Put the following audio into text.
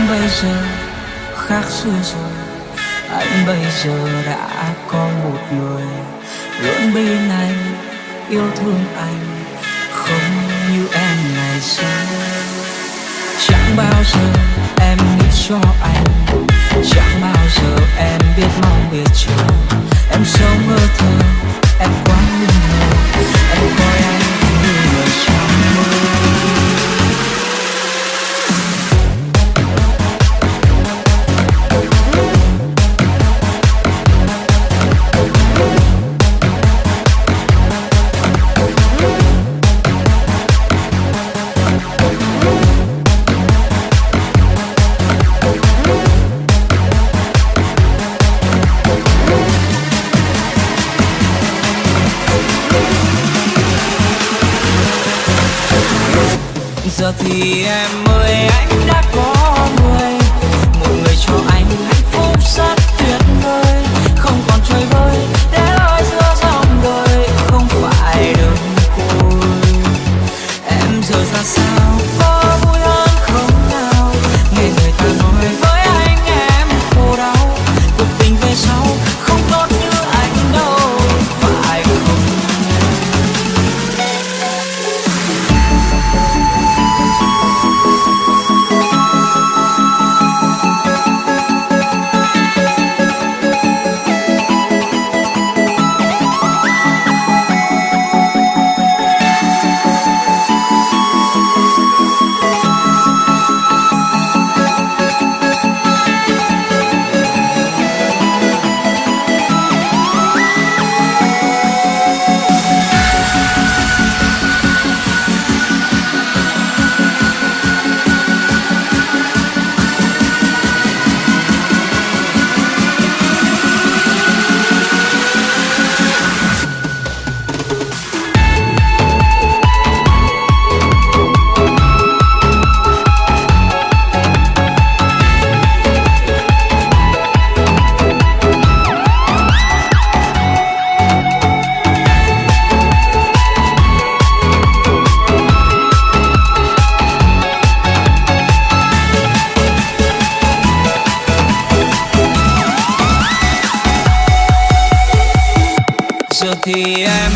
Anh bây giờ khác xưa rồi, anh bây giờ đã có một người luôn bên anh, yêu thương anh không như em ngày xưa. Chẳng bao giờ em nghĩ cho anh, chẳng bao giờ em biết mong biết chờ. Em sống ở thơ, em quá nghi ngờ, em coi anh như người trong mơ. Giờ thì em ơi, anh đã có người, một người cho anh hạnh phúc rất tuyệt vời, không còn chơi vơi để lối giữa dòng đời, không phải đơn côi. Em giờ ra sao, có vui hơn không nào? Nghe người ta nói với anh em khổ đau, cuộc tình về sau không tốt như anh đâu, phải không? Giờ thì em